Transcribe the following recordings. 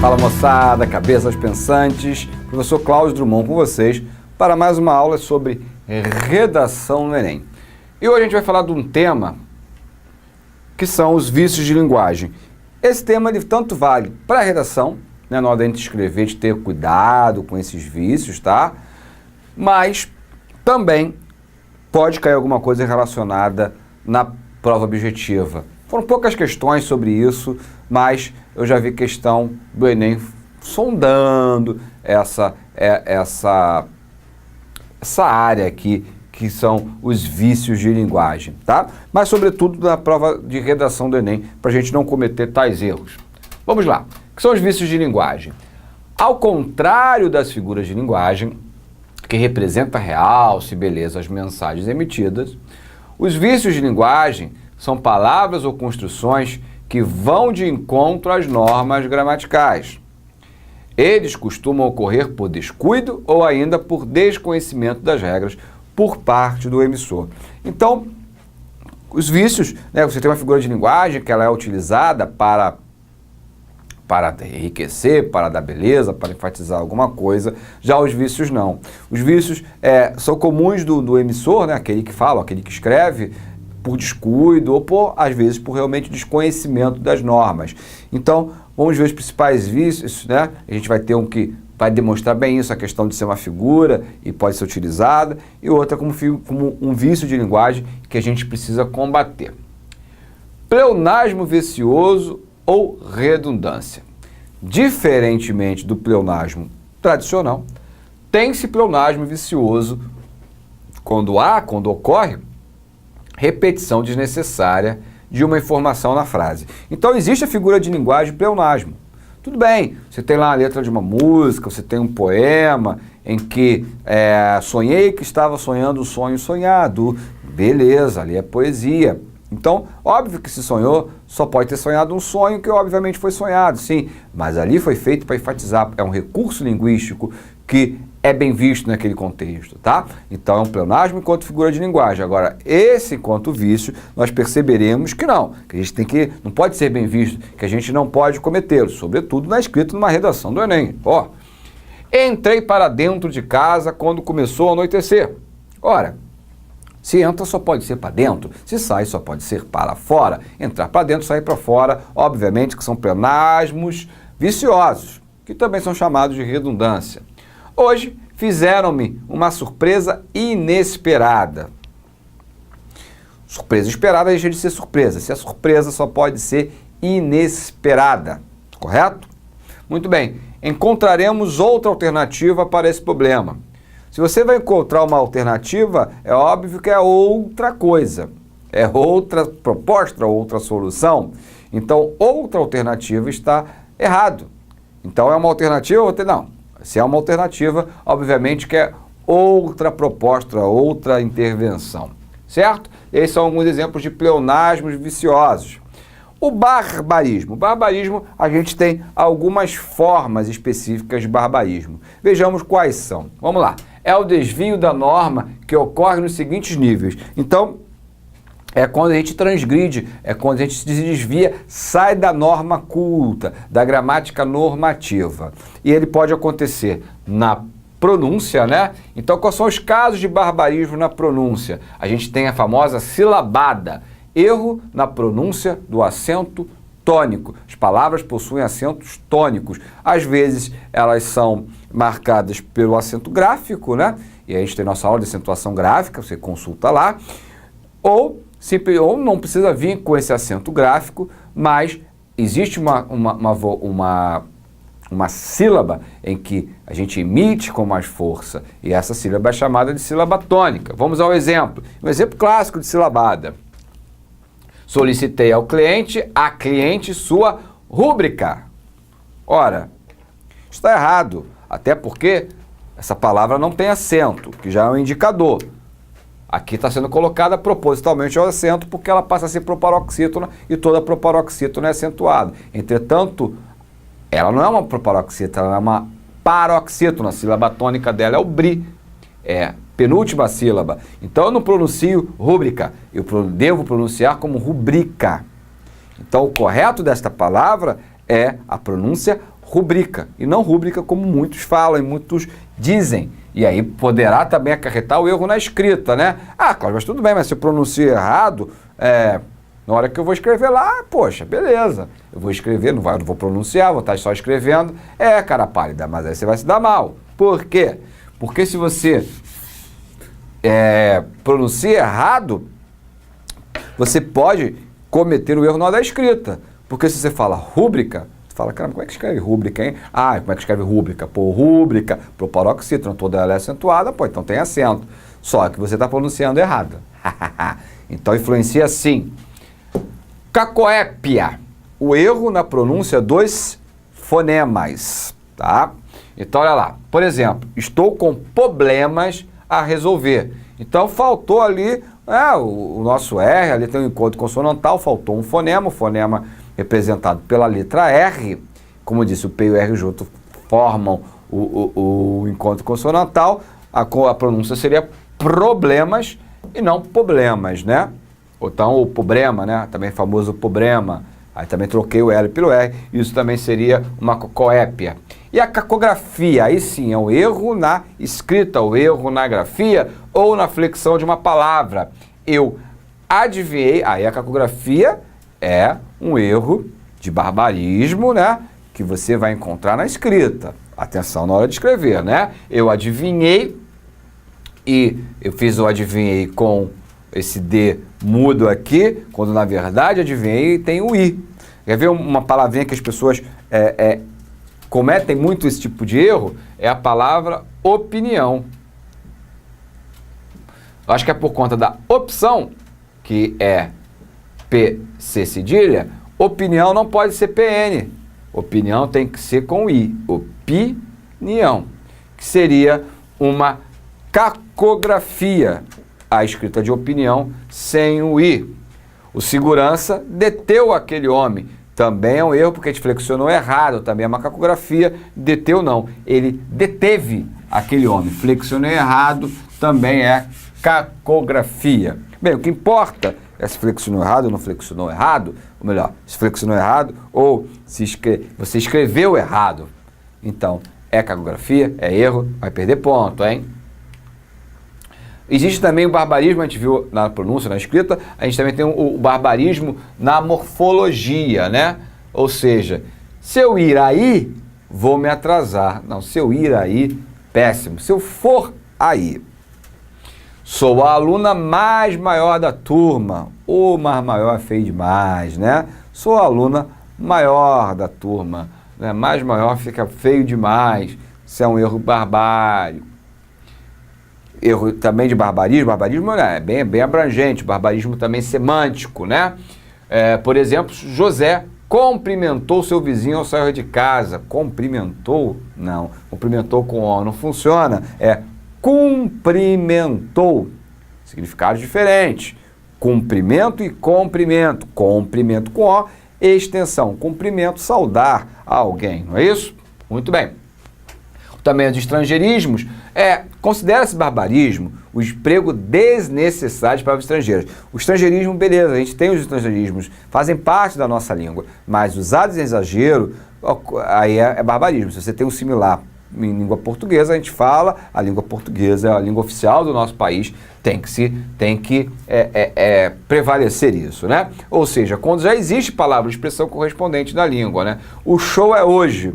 Fala moçada, cabeças pensantes, professor Cláudio Drummond com vocês para mais uma aula sobre redação no Enem. E hoje a gente vai falar de um tema que são os vícios de linguagem. Esse tema ele tanto vale para a redação, né, na hora da gente escrever, de ter cuidado com esses vícios, tá? Mas também pode cair alguma coisa relacionada na prova objetiva. Foram poucas questões sobre isso, mas eu já vi questão do Enem sondando essa área aqui, que são os vícios de linguagem, tá? Mas, sobretudo, na prova de redação do Enem, para a gente não cometer tais erros. Vamos lá. O que são os vícios de linguagem? Ao contrário das figuras de linguagem, que representa realce e beleza as mensagens emitidas, os vícios de linguagem são palavras ou construções que vão de encontro às normas gramaticais. Eles costumam ocorrer por descuido ou ainda por desconhecimento das regras por parte do emissor. Então, os vícios, né, você tem uma figura de linguagem que ela é utilizada para enriquecer, para dar beleza, para enfatizar alguma coisa. Já os vícios não. Os vícios são comuns do emissor, né, aquele que fala, aquele que escreve, por descuido ou, às vezes, por realmente desconhecimento das normas. Então, vamos ver os principais vícios, né? A gente vai ter um que vai demonstrar bem isso, a questão de ser uma figura e pode ser utilizada, e outra como um vício de linguagem que a gente precisa combater. Pleonasmo vicioso ou redundância. Diferentemente do pleonasmo tradicional, tem-se pleonasmo vicioso quando ocorre repetição desnecessária de uma informação na frase. Então existe a figura de linguagem pleonasmo. Tudo bem, você tem lá a letra de uma música, você tem um poema em que sonhei que estava sonhando o sonho sonhado. Beleza, ali é poesia. Então, óbvio que se sonhou, só pode ter sonhado um sonho que obviamente foi sonhado, sim. Mas ali foi feito para enfatizar, é um recurso linguístico que é bem visto naquele contexto, tá? Então é um pleonasmo enquanto figura de linguagem. Agora, esse enquanto vício, nós perceberemos que não, que a gente não pode ser bem visto, que a gente não pode cometê-lo, sobretudo na escrita numa redação do Enem. Ó, entrei para dentro de casa quando começou a anoitecer. Ora, se entra só pode ser para dentro, se sai só pode ser para fora. Entrar para dentro, sair para fora, obviamente que são pleonasmos viciosos, que também são chamados de redundância. Hoje fizeram-me uma surpresa inesperada. Surpresa esperada deixa de ser surpresa. Se a surpresa só pode ser inesperada, correto? Muito bem, encontraremos outra alternativa para esse problema. Se você vai encontrar uma alternativa, é óbvio que é outra coisa. É outra proposta, outra solução. Então, outra alternativa está errado. Então, é uma alternativa ou outra? Não. Se é uma alternativa, obviamente que é outra proposta, outra intervenção, certo? Esses são alguns exemplos de pleonasmos viciosos. O barbarismo. O barbarismo, a gente tem algumas formas específicas de barbarismo. Vejamos quais são. Vamos lá. É o desvio da norma que ocorre nos seguintes níveis. Então, é quando a gente transgride, é quando a gente se desvia, sai da norma culta, da gramática normativa. E ele pode acontecer na pronúncia, né? Então, quais são os casos de barbarismo na pronúncia? A gente tem a famosa silabada, erro na pronúncia do acento tônico. As palavras possuem acentos tônicos. Às vezes, elas são marcadas pelo acento gráfico, né? E a gente tem nossa aula de acentuação gráfica, você consulta lá. Ou não precisa vir com esse acento gráfico, mas existe uma sílaba em que a gente emite com mais força, e essa sílaba é chamada de sílaba tônica. Vamos ao exemplo. Um exemplo clássico de silabada. Solicitei ao cliente, a cliente, sua rúbrica. Ora, está errado, até porque essa palavra não tem acento, que já é um indicador. Aqui está sendo colocada propositalmente ao acento porque ela passa a ser proparoxítona e toda proparoxítona é acentuada. Entretanto, ela não é uma proparoxítona, ela é uma paroxítona. A sílaba tônica dela é o bri, é penúltima sílaba. Então eu não pronuncio rúbrica, eu devo pronunciar como rubrica. Então o correto desta palavra é a pronúncia rubrica, e não rúbrica como muitos falam e muitos dizem. E aí poderá também acarretar o erro na escrita, né? Ah, Cláudio, mas tudo bem, mas se eu pronuncio errado, na hora que eu vou escrever lá, poxa, beleza. Eu vou escrever, não vou pronunciar, vou estar só escrevendo. Cara pálida, mas aí você vai se dar mal. Por quê? Porque se você pronuncia errado, você pode cometer o erro na hora da escrita. Porque se você fala rúbrica, você fala, caramba, como é que escreve rúbrica, hein? Ah, como é que escreve rúbrica? Pô, rúbrica, pro paroxítono, toda ela é acentuada, pô, então tem acento. Só que você está pronunciando errado. Então influencia sim. Cacoépia, o erro na pronúncia dos fonemas, tá? Então olha lá, por exemplo, estou com problemas a resolver. Então faltou ali, o nosso R, ali tem um encontro consonantal, faltou um fonema, o fonema representado pela letra R, como eu disse, o P e o R junto formam o encontro consonantal, a pronúncia seria problemas e não problemas, né? Ou então o problema, né? Também famoso problema. Aí também troquei o L pelo R, isso também seria uma cacoépia. E a cacografia, aí sim, é o erro na escrita, o erro na grafia ou na flexão de uma palavra. Eu adivinhei, aí a cacografia é um erro de barbarismo, né? Que você vai encontrar na escrita. Atenção na hora de escrever, né? Eu adivinhei e eu fiz o adivinhei com esse D mudo aqui, quando na verdade adivinhei tem o I. Quer ver uma palavrinha que as pessoas cometem muito esse tipo de erro? É a palavra opinião. Eu acho que é por conta da opção, que é PC cedilha, opinião não pode ser PN. Opinião tem que ser com I. Opinião. Que seria uma cacografia. A escrita de opinião sem o I. O segurança deteu aquele homem. Também é um erro porque a gente flexionou errado. Também é uma cacografia. Deteu não. Ele deteve aquele homem. Flexionou errado. Também é cacografia. Bem, o que importa é se flexionou errado ou não flexionou errado. Ou melhor, se flexionou errado ou se você escreveu errado. Então, é cacografia, é erro, vai perder ponto, hein? Existe também o barbarismo, a gente viu na pronúncia, na escrita, a gente também tem o barbarismo na morfologia, né? Ou seja, se eu ir aí, vou me atrasar. Não, se eu ir aí, péssimo. Se eu for aí. Sou a aluna mais maior da turma. O mais maior é feio demais, né? Sou a aluna maior da turma. Né? Mais maior fica feio demais. Isso é um erro barbárico. Erro também de barbarismo. Barbarismo é bem abrangente. Barbarismo também semântico, né? Por exemplo, José cumprimentou seu vizinho ao sair de casa. Cumprimentou? Não. Cumprimentou com O não funciona. Cumprimentou. Significados diferentes. Cumprimento e comprimento. Cumprimento com O, extensão. Cumprimento, saudar a alguém, não é isso? Muito bem. Também os estrangeirismos, considera-se barbarismo o emprego desnecessário de palavras estrangeiras. O estrangeirismo, beleza, a gente tem os estrangeirismos, fazem parte da nossa língua, mas usados em exagero, aí é barbarismo. Se você tem um similar em língua portuguesa, a gente fala, a língua portuguesa é a língua oficial do nosso país, tem que prevalecer isso, né? Ou seja, quando já existe palavra de expressão correspondente na língua, né? O show é hoje.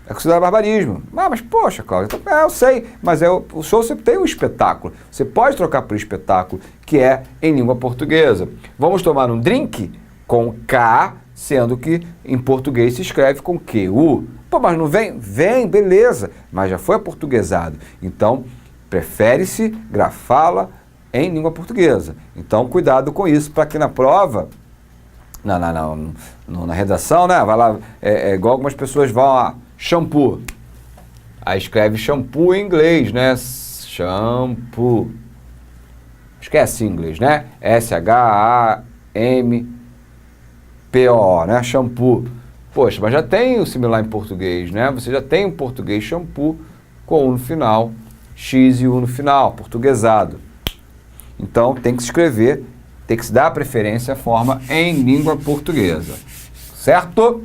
É considerado barbarismo. Mas poxa, Cláudio, eu sei, mas o show sempre tem um espetáculo. Você pode trocar por espetáculo, que é em língua portuguesa. Vamos tomar um drink com K, sendo que em português se escreve com QU. Pô, mas não vem? Vem, beleza, mas já foi aportuguesado. Então, prefere-se grafá-la em língua portuguesa. Então, cuidado com isso, para que na prova, na redação, né, vai lá, igual algumas pessoas vão lá, shampoo. Aí escreve shampoo em inglês, né? Shampoo. Esquece inglês, né? S-H-A-M-P-O, né? Shampoo. Poxa, mas já tem o similar em português, né? Você já tem o português shampoo com U no final, X e U no final, portuguesado. Então tem que se escrever, tem que se dar a preferência à forma em língua portuguesa. Certo?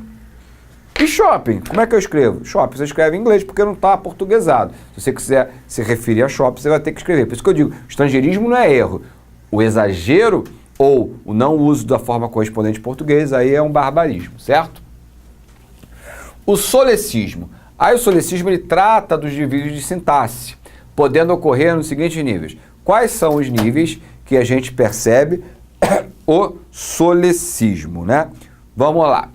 E shopping, como é que eu escrevo? Shopping, você escreve em inglês porque não está portuguesado. Se você quiser se referir a shopping, você vai ter que escrever. Por isso que eu digo, estrangeirismo não é erro. O exagero ou o não uso da forma correspondente em português, aí é um barbarismo, certo? O solecismo. Aí o solecismo ele trata dos desvios de sintaxe, podendo ocorrer nos seguintes níveis. Quais são os níveis que a gente percebe o solecismo, né? Vamos lá.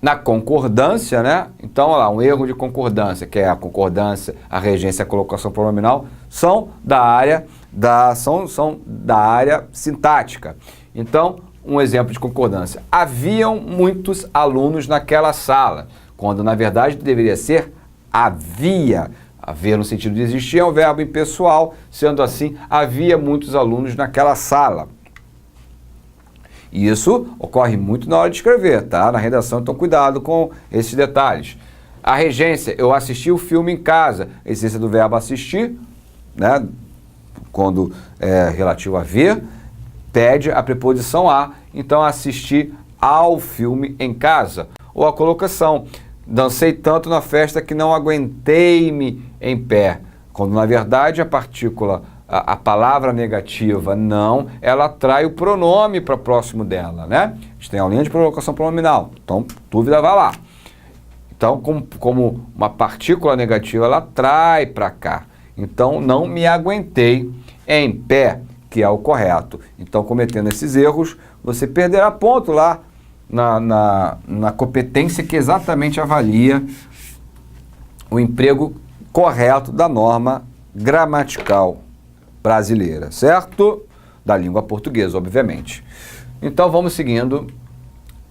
Na concordância, né? Então, olha lá, um erro de concordância, que é a concordância, a regência e a colocação pronominal, são da área sintática. Então, um exemplo de concordância. Haviam muitos alunos naquela sala, quando na verdade deveria ser havia. Haver no sentido de existir é um verbo impessoal, sendo assim, havia muitos alunos naquela sala. E isso ocorre muito na hora de escrever, tá? Na redação, então cuidado com esses detalhes. A regência, eu assisti o filme em casa. A essência do verbo assistir, né? Quando é relativo a ver, pede a preposição a. Então, assistir ao filme em casa. Ou a colocação, dancei tanto na festa que não aguentei-me em pé. Quando, na verdade, a partícula... A palavra negativa não, ela atrai o pronome para próximo dela, né? A gente tem a linha de colocação pronominal, então dúvida vai lá. Então, como uma partícula negativa, ela atrai para cá. Então, não me aguentei em pé, que é o correto. Então, cometendo esses erros, você perderá ponto lá na competência que exatamente avalia o emprego correto da norma gramatical brasileira, certo? Da língua portuguesa, obviamente. Então, vamos seguindo.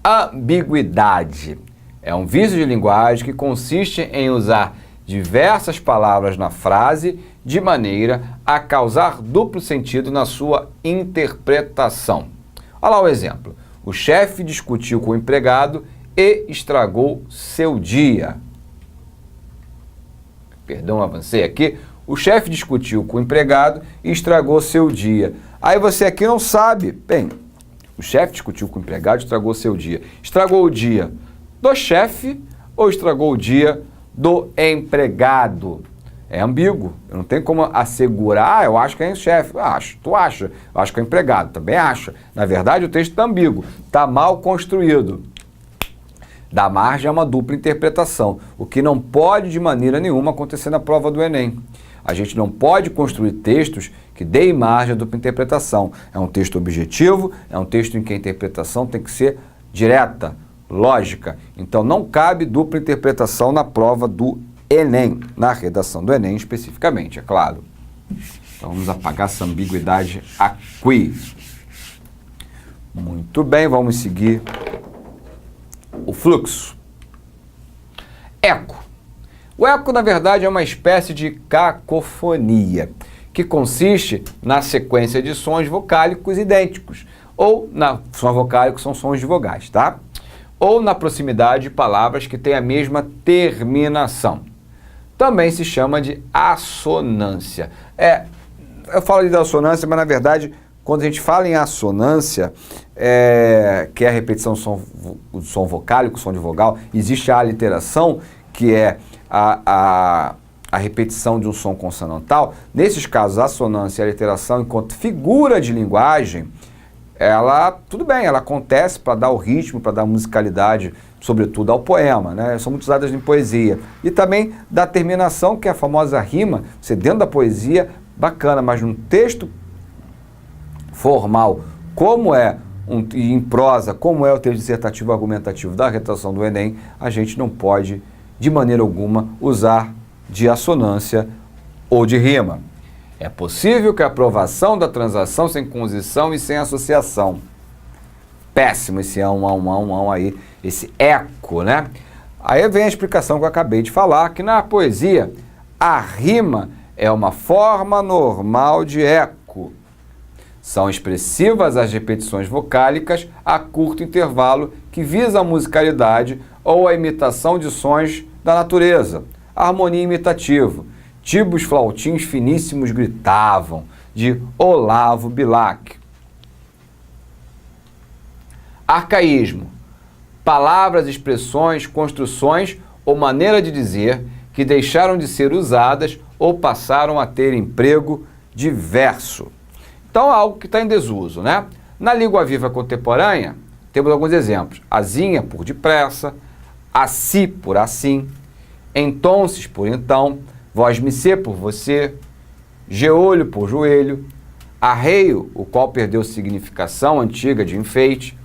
Ambiguidade. É um vício de linguagem que consiste em usar diversas palavras na frase de maneira a causar duplo sentido na sua interpretação. Olha lá o exemplo. O chefe discutiu com o empregado e estragou seu dia. Perdão, avancei aqui. O chefe discutiu com o empregado e estragou seu dia. Aí você aqui não sabe. Bem, o chefe discutiu com o empregado e estragou seu dia. Estragou o dia do chefe ou estragou o dia do empregado? É ambíguo. Eu não tenho como assegurar, eu acho que é o chefe. Eu acho, tu acha. Eu acho que é o empregado, também acha. Na verdade, o texto está ambíguo. Está mal construído. Dá margem a uma dupla interpretação, o que não pode de maneira nenhuma acontecer na prova do Enem. A gente não pode construir textos que deem margem à dupla interpretação. É um texto objetivo, é um texto em que a interpretação tem que ser direta, lógica. Então não cabe dupla interpretação na prova do Enem, na redação do Enem especificamente, é claro. Então vamos apagar essa ambiguidade aqui. Muito bem, vamos seguir o fluxo. Eco. O eco, na verdade, é uma espécie de cacofonia, que consiste na sequência de sons vocálicos idênticos, ou sons vocálicos são sons de vogais, tá? Ou na proximidade de palavras que têm a mesma terminação. Também se chama de assonância. Eu falo de assonância, mas na verdade, quando a gente fala em assonância, que é a repetição do som vocálico, som de vogal, existe a aliteração, que é a repetição de um som consonantal. Nesses casos, a assonância e a aliteração, enquanto figura de linguagem, tudo bem, ela acontece para dar o ritmo, para dar musicalidade, sobretudo ao poema, né? São muito usadas em poesia. E também da terminação, que é a famosa rima, você dentro da poesia, bacana, mas num texto formal, e em prosa, como é o texto dissertativo argumentativo da redação do Enem, a gente não pode, de maneira alguma, usar de assonância ou de rima. É possível que a aprovação da transação sem conjunção e sem associação. Péssimo esse aí, esse eco, né? Aí vem a explicação que eu acabei de falar, que na poesia a rima é uma forma normal de eco. São expressivas as repetições vocálicas a curto intervalo que visam a musicalidade ou a imitação de sons da natureza. Harmonia imitativa. Tibos flautins finíssimos gritavam, de Olavo Bilac. Arcaísmo. palavras, expressões, construções ou maneira de dizer que deixaram de ser usadas ou passaram a ter emprego diverso. Então, algo que está em desuso, né? Na língua viva contemporânea, temos alguns exemplos. Azinha por depressa, assim por assim, entonces por então, vós-me-se por você, geolho por joelho, arreio, o qual perdeu significação antiga de enfeite,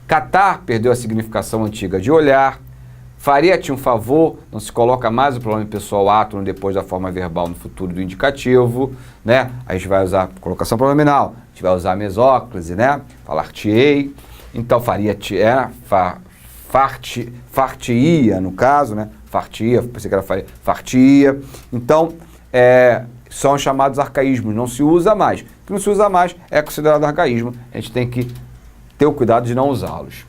catar perdeu a significação antiga de olhar, faria-te um favor, não se coloca mais o pronome pessoal átono depois da forma verbal no futuro do indicativo, né? A gente vai usar colocação pronominal, a gente vai usar mesóclise, né? Falar-te-ei, então faria-te, far-te-ia no caso, né? Fartia, pensei que era faria, fartia. Então, são chamados arcaísmos, não se usa mais. O que não se usa mais é considerado arcaísmo, a gente tem que ter o cuidado de não usá-los.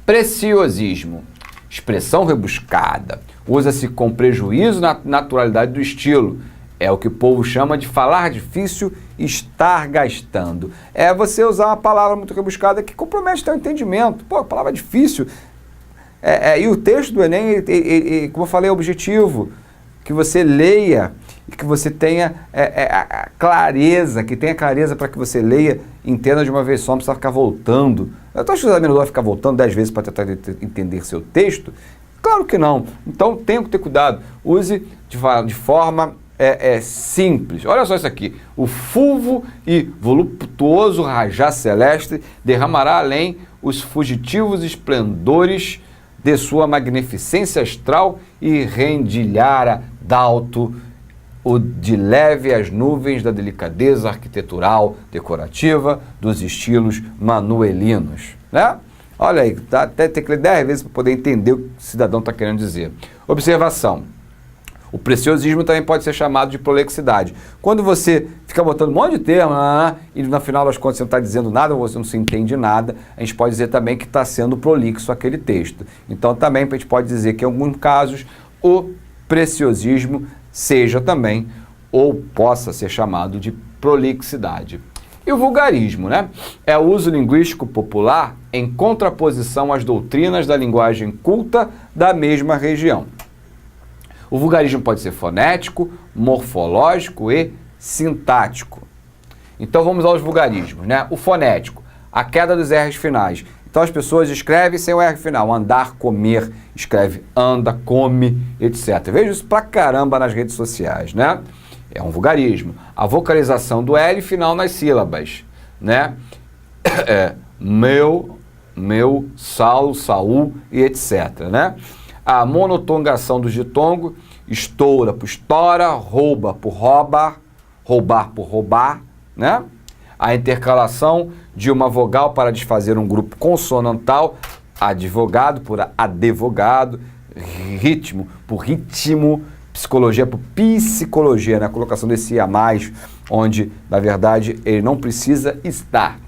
Preciosismo, expressão rebuscada, usa-se com prejuízo na naturalidade do estilo. É o que o povo chama de falar difícil e estar gastando. É você usar uma palavra muito rebuscada que compromete o teu entendimento. Pô, palavra difícil. E o texto do Enem, como eu falei, é objetivo. Que você leia e que você tenha clareza, que tenha clareza para que você leia, entenda de uma vez só, não precisa ficar voltando. Eu estou achando melhor ficar voltando 10 vezes para tentar entender seu texto? Claro que não. Então, tenha que ter cuidado. Use de forma simples. Olha só isso aqui. O fulvo e voluptuoso rajá celeste derramará além os fugitivos esplendores de sua magnificência astral e rendilhara d'alto o de leve as nuvens da delicadeza arquitetural decorativa dos estilos manuelinos, né? Olha aí, até tem que ler 10 vezes para poder entender o que o cidadão está querendo dizer. Observação. O preciosismo também pode ser chamado de prolixidade. Quando você fica botando um monte de termo e no final das contas você não está dizendo nada, ou você não se entende nada, a gente pode dizer também que está sendo prolixo aquele texto. Então também a gente pode dizer que em alguns casos o preciosismo seja também ou possa ser chamado de prolixidade. E o vulgarismo, né? É o uso linguístico popular em contraposição às doutrinas da linguagem culta da mesma região. O vulgarismo pode ser fonético, morfológico e sintático. Então vamos aos vulgarismos, né? O fonético, a queda dos R's finais. Então as pessoas escrevem sem o R final, andar, comer, escreve anda, come, etc. Vejo isso pra caramba nas redes sociais, né? É um vulgarismo. A vocalização do L final nas sílabas, né? Meu, Saulo, Saul e etc, né? A monotongação do ditongo, estoura por estoura, rouba por roubar, roubar por roubar, né? A intercalação de uma vogal para desfazer um grupo consonantal, advogado por advogado, ritmo por ritmo, psicologia por psicologia, né? A colocação desse a mais, onde, na verdade, ele não precisa estar.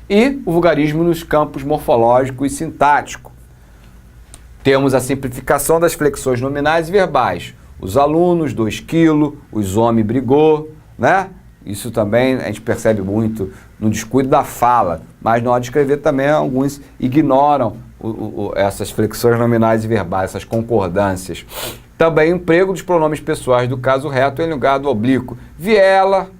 E o vulgarismo nos campos morfológico e sintático. Temos a simplificação das flexões nominais e verbais. Os alunos, 2 quilos, os homens brigou, né? Isso também a gente percebe muito no descuido da fala, mas na hora de escrever também alguns ignoram essas flexões nominais e verbais, essas concordâncias. Também o emprego dos pronomes pessoais do caso reto em lugar do oblíquo. Viela,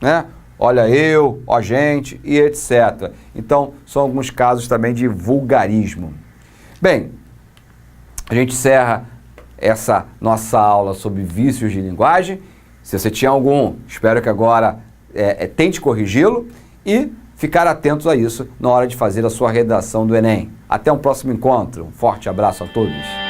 né? Olha eu, ó gente e etc. Então, são alguns casos também de vulgarismo. Bem, a gente encerra essa nossa aula sobre vícios de linguagem. Se você tinha algum, espero que agora tente corrigi-lo e ficar atentos a isso na hora de fazer a sua redação do Enem. Até um próximo encontro. Um forte abraço a todos.